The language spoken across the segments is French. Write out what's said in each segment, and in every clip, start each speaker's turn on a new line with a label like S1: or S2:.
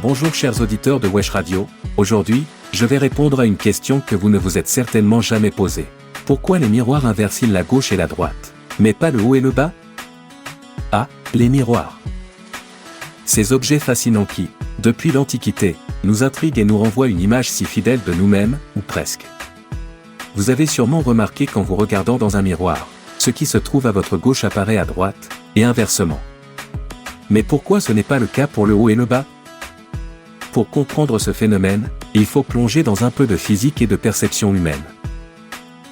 S1: Bonjour chers auditeurs de Wesh Radio, aujourd'hui, je vais répondre à une question que vous ne vous êtes certainement jamais posée. Pourquoi les miroirs inversent-ils la gauche et la droite, mais pas le haut et le bas? Ah, les miroirs. Ces objets fascinants qui, depuis l'Antiquité, nous intriguent et nous renvoient une image si fidèle de nous-mêmes, ou presque. Vous avez sûrement remarqué qu'en vous regardant dans un miroir, ce qui se trouve à votre gauche apparaît à droite, et inversement. Mais pourquoi ce n'est pas le cas pour le haut et le bas? Pour comprendre ce phénomène, il faut plonger dans un peu de physique et de perception humaine.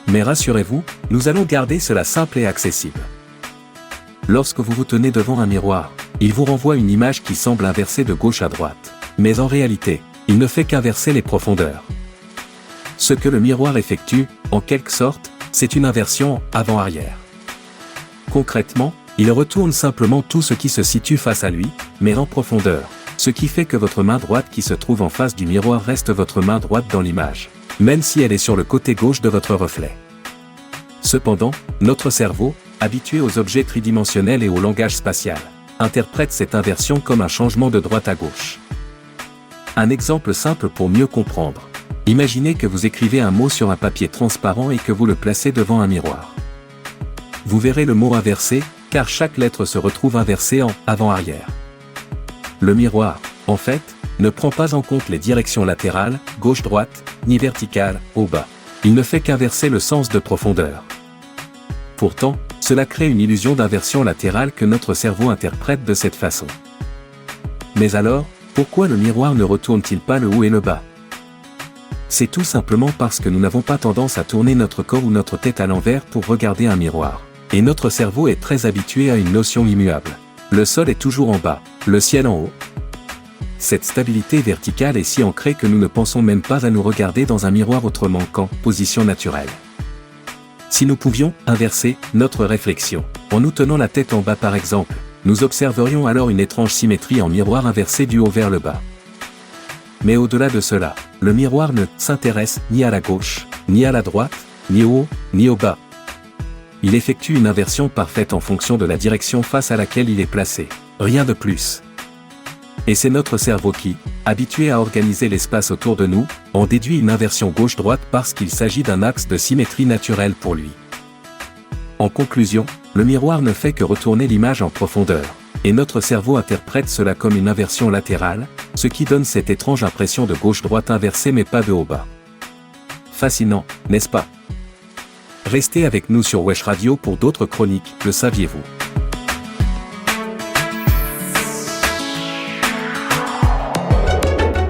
S1: Mais rassurez-vous, nous allons garder cela simple et accessible. Lorsque vous vous tenez devant un miroir, il vous renvoie une image qui semble inversée de gauche à droite. Mais en réalité, il ne fait qu'inverser les profondeurs. Ce que le miroir effectue, en quelque sorte, c'est une inversion avant-arrière. Concrètement, il retourne simplement tout ce qui se situe face à lui, mais en profondeur, ce qui fait que votre main droite qui se trouve en face du miroir reste votre main droite dans l'image, même si elle est sur le côté gauche de votre reflet. Cependant, notre cerveau, habitué aux objets tridimensionnels et au langage spatial, interprète cette inversion comme un changement de droite à gauche. Un exemple simple pour mieux comprendre. Imaginez que vous écrivez un mot sur un papier transparent et que vous le placez devant un miroir. Vous verrez le mot inversé, car chaque lettre se retrouve inversée en avant-arrière. Le miroir, en fait, ne prend pas en compte les directions latérales, gauche-droite, ni verticales, haut-bas. Il ne fait qu'inverser le sens de profondeur. Pourtant, cela crée une illusion d'inversion latérale que notre cerveau interprète de cette façon. Mais alors, pourquoi le miroir ne retourne-t-il pas le haut et le bas? C'est tout simplement parce que nous n'avons pas tendance à tourner notre corps ou notre tête à l'envers pour regarder un miroir. Et notre cerveau est très habitué à une notion immuable. Le sol est toujours en bas, le ciel en haut. Cette stabilité verticale est si ancrée que nous ne pensons même pas à nous regarder dans un miroir autrement qu'en position naturelle. Si nous pouvions inverser notre réflexion, en nous tenant la tête en bas par exemple, nous observerions alors une étrange symétrie en miroir inversé du haut vers le bas. Mais au-delà de cela, le miroir ne s'intéresse ni à la gauche, ni à la droite, ni au haut, ni au bas. Il effectue une inversion parfaite en fonction de la direction face à laquelle il est placé. Rien de plus. Et c'est notre cerveau qui, habitué à organiser l'espace autour de nous, en déduit une inversion gauche-droite parce qu'il s'agit d'un axe de symétrie naturelle pour lui. En conclusion, le miroir ne fait que retourner l'image en profondeur, et notre cerveau interprète cela comme une inversion latérale, ce qui donne cette étrange impression de gauche-droite inversée mais pas de haut-bas. Fascinant, n'est-ce pas? Restez avec nous sur Wesh Radio pour d'autres chroniques, le saviez-vous?